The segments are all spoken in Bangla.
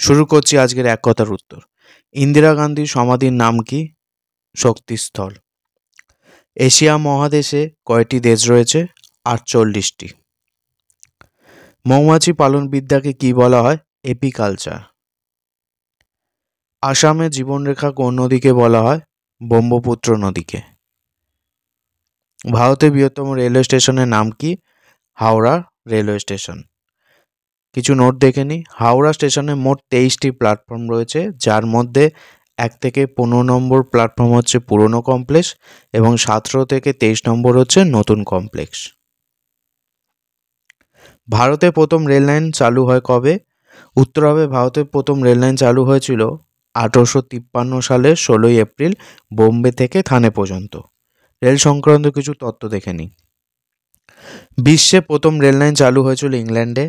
শুরু করছি আজকের এক কথার উত্তর। ইন্দিরা গান্ধীর সমাধির নাম কি? শক্তিস্থল। এশিয়া মহাদেশে কয়টি দেশ রয়েছে? 48টি। মৌমাছি পালন বিদ্যাকে কি বলা হয়? এপিকালচার। আসামে জীবনরেখা কোন নদীকে বলা হয়? ব্রহ্মপুত্র নদীকে। ভারতের বৃহত্তম রেলওয়ে স্টেশনের নাম কি? Howrah railway station. কিছু নোট দেখে নিই। হাওড়া স্টেশনে মোট 23টি প্ল্যাটফর্ম রয়েছে, যার মধ্যে 1 থেকে 15 নম্বর প্ল্যাটফর্ম হচ্ছে পুরনো কমপ্লেক্স এবং 17 থেকে 23 নম্বর হচ্ছে নতুন কমপ্লেক্স। ভারতে প্রথম রেল লাইন চালু হয় কবে? উত্তর হবে ভারতের প্রথম রেল লাইন চালু হয়েছিল 1853 সালের 16 এপ্রিল বোম্বে থেকে থানে পর্যন্ত। রেল সংক্রান্ত কিছু তথ্য দেখে নিই। বিশ্বে প্রথম রেল লাইন চালু হয়েছিল ইংল্যান্ডে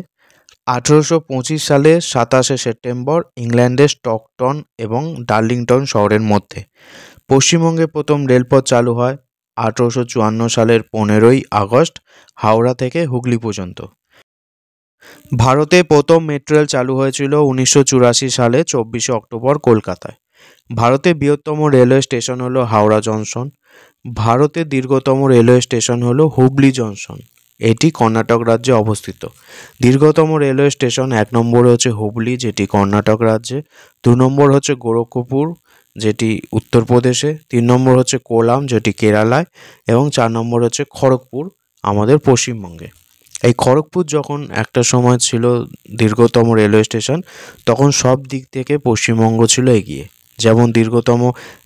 1825 সালের 27 সেপ্টেম্বর ইংল্যান্ডের স্টকটন এবং ডার্লিংটন শহরের মধ্যে। পশ্চিমবঙ্গে প্রথম রেলপথ চালু হয় 1854 সালের 15ই আগস্ট হাওড়া থেকে হুগলি পর্যন্ত। ভারতে প্রথম মেট্রো রেল চালু হয়েছিল 1984 সালে 24 অক্টোবর কলকাতায়। ভারতের বৃহত্তম রেলওয়ে স্টেশন হলো হাওড়া জংশন। ভারতের দীর্ঘতম রেলওয়ে স্টেশন হলো হুবলি জংশন। এটি কর্ণাটক রাজ্যে অবস্থিত। দীর্ঘতম রেলওয়ে স্টেশন 1 নম্বরে হচ্ছে হুবলি, যেটি কর্ণাটক রাজ্যে। 2 নম্বর হচ্ছে গোরখপুর, যেটি উত্তরপ্রদেশে। 3 নম্বর হচ্ছে কোলাম, যেটি কেরালায়। এবং 4 নম্বর হচ্ছে খড়গপুর, আমাদের পশ্চিমবঙ্গে। এই খড়গপুর যখন একটা সময় ছিল দীর্ঘতম রেলওয়ে স্টেশন, তখন সব দিক থেকে পশ্চিমবঙ্গ ছিল এগিয়ে। যেমন দীর্ঘতম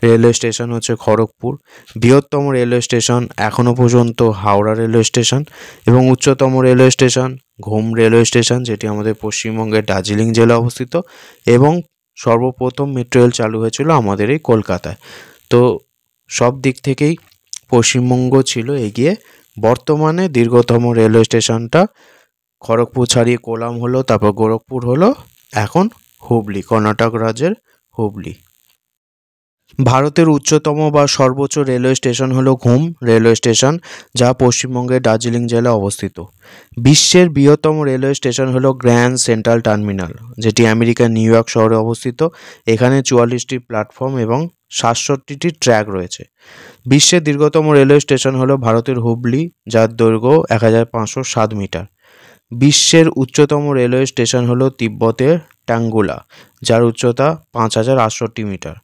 রেলওয়ে স্টেশন হচ্ছে খড়গপুর, বৃহত্তম রেলওয়ে স্টেশন এখনও পর্যন্ত হাওড়া রেলওয়ে স্টেশন, এবং উচ্চতম রেলওয়ে স্টেশন ঘুম রেলওয়ে স্টেশন, যেটি আমাদের পশ্চিমবঙ্গের দার্জিলিং জেলায় অবস্থিত। এবং সর্বপ্রথম মেট্রো রেল চালু হয়েছিল আমাদের এই কলকাতায়। তো সব দিক থেকেই পশ্চিমবঙ্গ ছিল এগিয়ে। বর্তমানে দীর্ঘতম রেলওয়ে স্টেশনটা খড়গপুর ছাড়িয়ে কোলাম হলো, তারপর গোরখপুর হলো, এখন হুবলি, কর্ণাটক রাজ্যের হুবলি। ভারতের উচ্চতম বা সর্বোচ্চ রেলওয়ে স্টেশন হলো ঘুম রেলওয়ে স্টেশন, যা পশ্চিমবঙ্গের দার্জিলিং জেলায় অবস্থিত। বিশ্বের বৃহত্তম রেলওয়ে স্টেশন হলো গ্র্যান্ড সেন্ট্রাল টার্মিনাল, যেটি আমেরিকার নিউ ইয়র্ক শহরে অবস্থিত। এখানে 44টি প্ল্যাটফর্ম এবং 67টি ট্র্যাক রয়েছে। বিশ্বের দীর্ঘতম রেলওয়ে স্টেশন হলো ভারতের হুবলি, যার দৈর্ঘ্য 1507 মিটার। বিশ্বের উচ্চতম রেলওয়ে স্টেশন হলো তিব্বতের টাঙ্গুলা, যার উচ্চতা 5068 মিটার।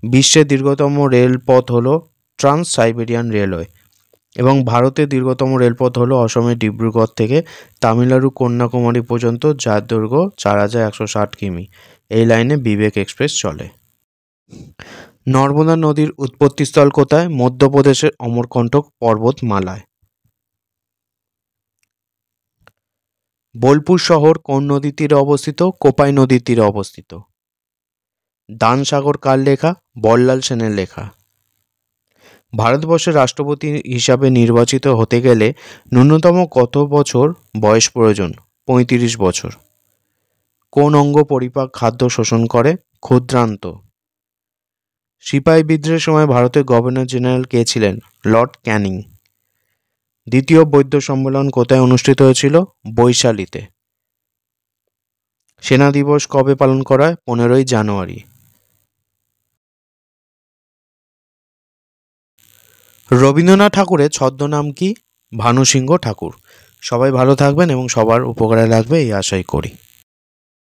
বিশ্বের দীর্ঘতম রেলপথ হলো ট্রান্স সাইবেরিয়ান রেলওয়ে। এবং ভারতের দীর্ঘতম রেলপথ হলো অসমের ডিব্রুগড় থেকে তামিলনাড়ু কন্যাকুমারী পর্যন্ত, যার দৈর্ঘ্য 4160 কিমি। এই লাইনে বিবেক এক্সপ্রেস চলে। নর্মদা নদীর উৎপত্তিস্থল কোথায়? মধ্যপ্রদেশের অমরকণ্টক পর্বতমালায়। বোলপুর শহর কোন নদীর তীরে অবস্থিত? কোপাই নদীর তীরে অবস্থিত। দান সাগর কার লেখা? বল্লাল সেনের লেখা। ভারতবর্ষের রাষ্ট্রপতি হিসাবে নির্বাচিত হতে গেলে ন্যূনতম কত বছর বয়স প্রয়োজন? 35 বছর। কোন অঙ্গ পরিপাক খাদ্য শোষণ করে? ক্ষুদ্রান্ত। সিপাহী বিদ্রোহের সময় ভারতের গভর্নর জেনারেল কে ছিলেন? লর্ড ক্যানিং। দ্বিতীয় বৌদ্ধ সম্মেলন কোথায় অনুষ্ঠিত হয়েছিল? বৈশালীতে। সেনা দিবস কবে পালন করা হয়? 15ই জানুয়ারি। রবীন্দ্রনাথ ঠাকুরের ছদ্মনাম কি? ভানুসিংহ ঠাকুর। সবাই ভালো থাকবেন এবং সবার উপকারে লাগবে এই আশাই করি।